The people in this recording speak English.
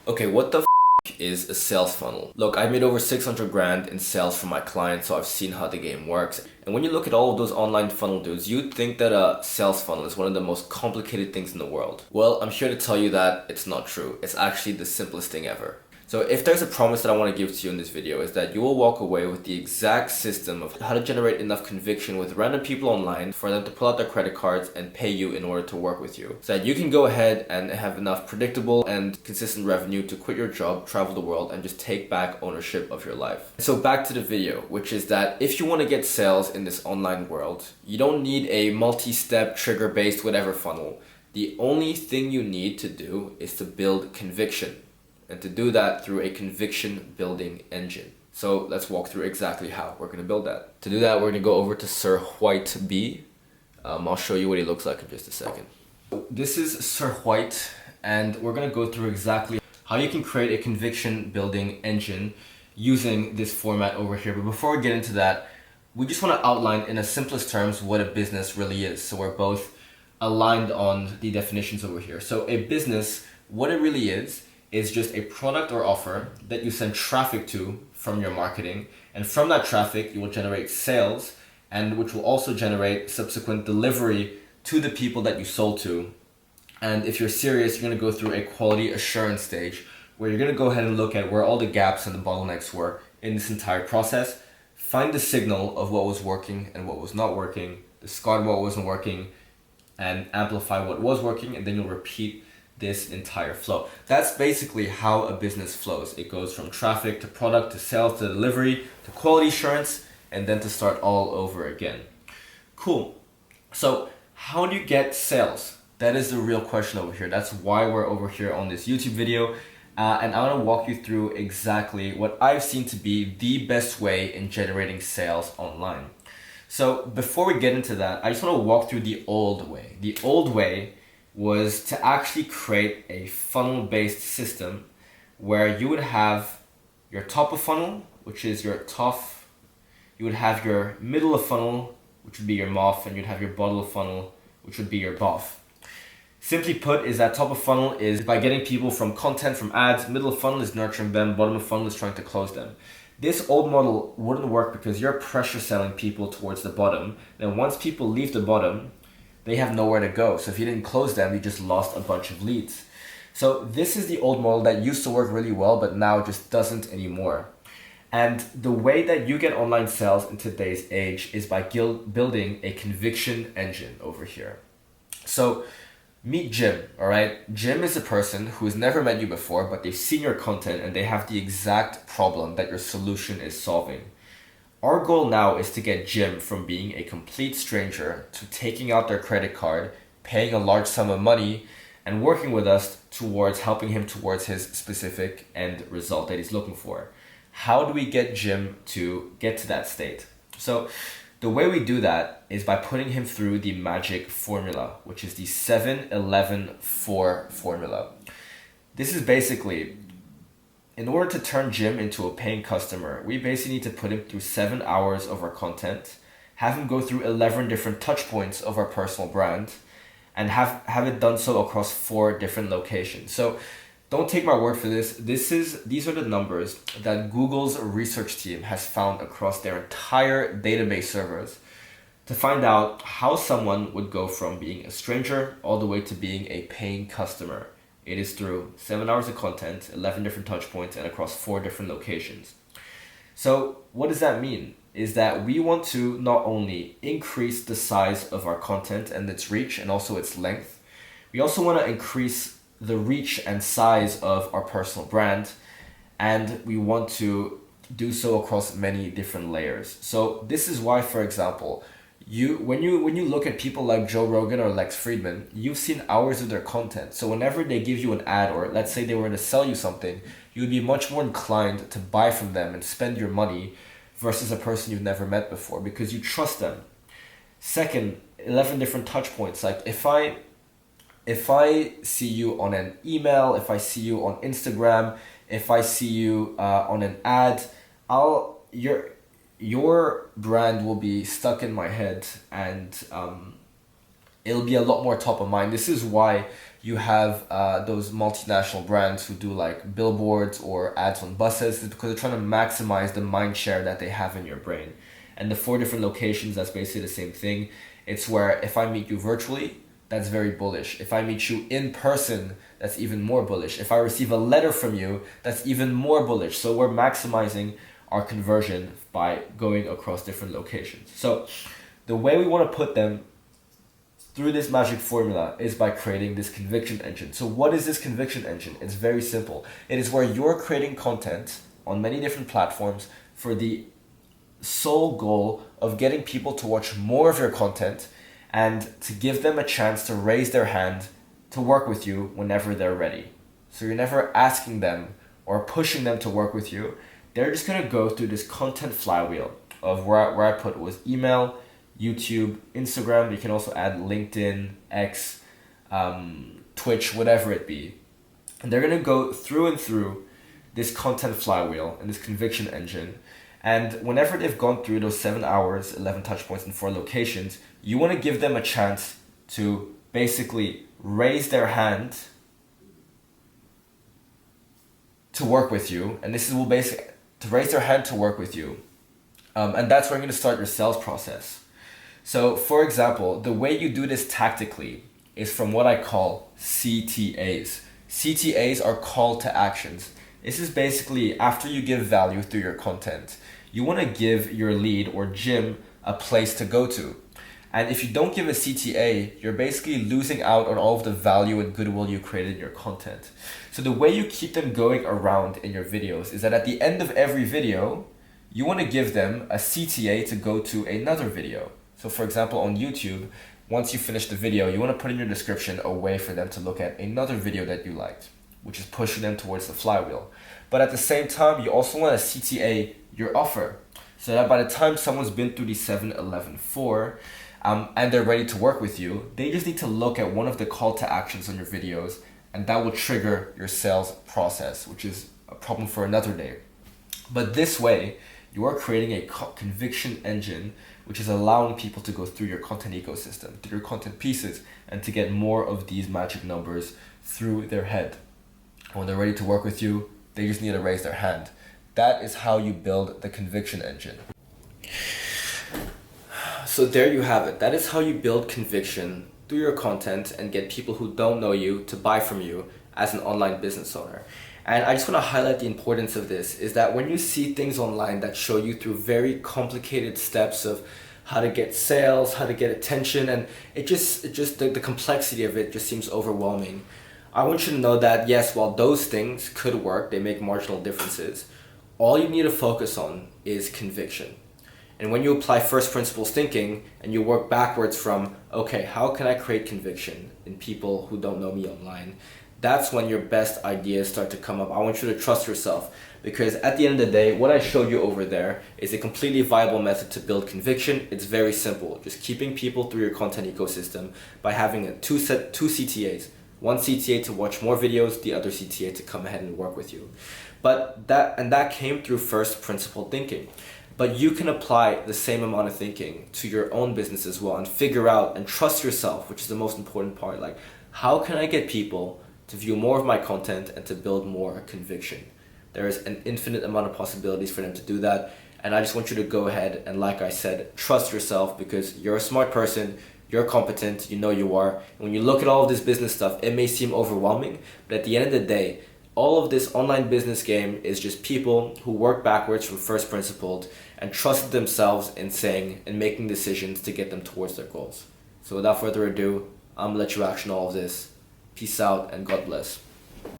Okay, what the is a sales funnel? Look, I made over 600 grand in sales for my clients, so I've seen how the game works. And when you look at all of those online funnel dudes, you'd think that a sales funnel is one of the most complicated things in the world. Well, I'm here to tell you that it's not true. It's actually the simplest thing ever. So if there's a promise that I want to give to you in this video, is that you will walk away with the exact system of how to generate enough conviction with random people online for them to pull out their credit cards and pay you in order to work with you. So that you can go ahead and have enough predictable and consistent revenue to quit your job, travel the world, and just take back ownership of your life. So back to the video, which is that if you want to get sales in this online world, you don't need a multi-step trigger-based whatever funnel. The only thing you need to do is to build conviction. And to do that through a conviction building engine. So let's walk through exactly how we're going to build that. To do that, we're going to go over to Sir White B. I'll show you what he looks like in just a second. This is Sir White, and we're going to go through exactly how you can create a conviction building engine using this format over here. But before we get into that, we just want to outline in the simplest terms what a business really is. So we're both aligned on the definitions over here. So a business, what it really is just a product or offer that you send traffic to from your marketing, and from that traffic you will generate sales, and which will also generate subsequent delivery to the people that you sold to. And if you're serious, you're going to go through a quality assurance stage where you're going to go ahead and look at where all the gaps and the bottlenecks were in this entire process, find the signal of what was working and what was not working, discard what wasn't working, and amplify what was working, and then you'll repeat this entire flow. That's basically how a business flows. It goes from traffic to product to sales to delivery to quality assurance, and then to start all over again. Cool. So how do you get sales? That is the real question over here. That's why we're over here on this YouTube video. And I want to walk you through exactly what I've seen to be the best way in generating sales online. So before we get into that, I just want to walk through the old way. The old way was to actually create a funnel-based system where you would have your top of funnel, which is your TOF, you would have your middle of funnel, which would be your MOF, and you'd have your bottom of funnel, which would be your BOF. Simply put, is that top of funnel is by getting people from content, from ads, middle of funnel is nurturing them, bottom of funnel is trying to close them. This old model wouldn't work because you're pressure selling people towards the bottom. Then once people leave the bottom, they have nowhere to go. So if you didn't close them, you just lost a bunch of leads. So this is the old model that used to work really well, but now just doesn't anymore. And the way that you get online sales in today's age is by building a conviction engine over here. So meet Jim, all right? Jim is a person who's never met you before, but they've seen your content and they have the exact problem that your solution is solving. Our goal now is to get Jim from being a complete stranger to taking out their credit card, paying a large sum of money, and working with us towards helping him towards his specific end result that he's looking for. How do we get Jim to get to that state? So the way we do that is by putting him through the magic formula, which is the 7-11-4 formula. This is basically, in order to turn Jim into a paying customer, we basically need to put him through 7 hours of our content, have him go through 11 different touch points of our personal brand, and have it done so across 4 different locations. So don't take my word for this. These are the numbers that Google's research team has found across their entire database servers to find out how someone would go from being a stranger all the way to being a paying customer. It is through 7 hours of content, 11 different touch points, and across 4 different locations. So what does that mean? Is that we want to not only increase the size of our content and its reach and also its length, we also want to increase the reach and size of our personal brand, and we want to do so across many different layers. So this is why, for example, when you look at people like Joe Rogan or Lex Fridman, you've seen hours of their content. So whenever they give you an ad, or let's say they were to sell you something, you'd be much more inclined to buy from them and spend your money versus a person you've never met before because you trust them. Second, 11 different touch points. Like if I see you on an email, if I see you on Instagram, if I see you on an ad, your brand will be stuck in my head, and it'll be a lot more top of mind. This is why You have those multinational brands who do like billboards or ads on buses because they're trying to maximize the mind share that they have in your brain. And the 4 different locations, that's basically the same thing. It's where if I meet you virtually, that's very bullish. If I meet you in person, that's even more bullish. If I receive a letter from you, that's even more bullish. So we're maximizing our conversion by going across different locations. So the way we want to put them through this magic formula is by creating this conviction engine. So what is this conviction engine? It's very simple. It is where you're creating content on many different platforms for the sole goal of getting people to watch more of your content and to give them a chance to raise their hand to work with you whenever they're ready. So you're never asking them or pushing them to work with you. They're just gonna go through this content flywheel of where I put was email, YouTube, Instagram. You can also add LinkedIn, X, Twitch, whatever it be. And they're gonna go through and through this content flywheel and this conviction engine. And whenever they've gone through those 7 hours, 11 touch points in 4 locations, you want to give them a chance to basically raise their hand to work with you. And this will basically to raise their hand to work with you. And that's where you're going to start your sales process. So for example, the way you do this tactically is from what I call CTAs. CTAs are call to actions. This is basically after you give value through your content, you want to give your lead or Jim a place to go to. And if you don't give a CTA, you're basically losing out on all of the value and goodwill you created in your content. So the way you keep them going around in your videos is that at the end of every video, you want to give them a CTA to go to another video. So for example, on YouTube, once you finish the video, you want to put in your description a way for them to look at another video that you liked, which is pushing them towards the flywheel. But at the same time, you also want to CTA your offer so that by the time someone's been through the 7, 11, 4, and they're ready to work with you, they just need to look at one of the call to actions on your videos, and that will trigger your sales process, which is a problem for another day. But this way, you are creating a conviction engine, which is allowing people to go through your content ecosystem, through your content pieces, and to get more of these magic numbers through their head. When they're ready to work with you, they just need to raise their hand. That is how you build the conviction engine. So there you have it. That is how you build conviction through your content and get people who don't know you to buy from you as an online business owner. And I just want to highlight the importance of this is that when you see things online that show you through very complicated steps of how to get sales, how to get attention, and it just the complexity of it just seems overwhelming. I want you to know that yes, while those things could work, they make marginal differences, all you need to focus on is conviction. And when you apply first principles thinking and you work backwards from, okay, how can I create conviction in people who don't know me online? That's when your best ideas start to come up. I want you to trust yourself because at the end of the day, what I showed you over there is a completely viable method to build conviction. It's very simple. Just keeping people through your content ecosystem by having two CTAs. One CTA to watch more videos, the other CTA to come ahead and work with you. But that came through first principle thinking. But you can apply the same amount of thinking to your own business as well and figure out and trust yourself, which is the most important part. Like, how can I get people to view more of my content and to build more conviction? There is an infinite amount of possibilities for them to do that. And I just want you to go ahead and, like I said, trust yourself because you're a smart person, you're competent, you know you are. And when you look at all of this business stuff, it may seem overwhelming, but at the end of the day, all of this online business game is just people who work backwards from first principles and trusted themselves in saying and making decisions to get them towards their goals. So without further ado, I'm gonna let you action all of this. Peace out and God bless.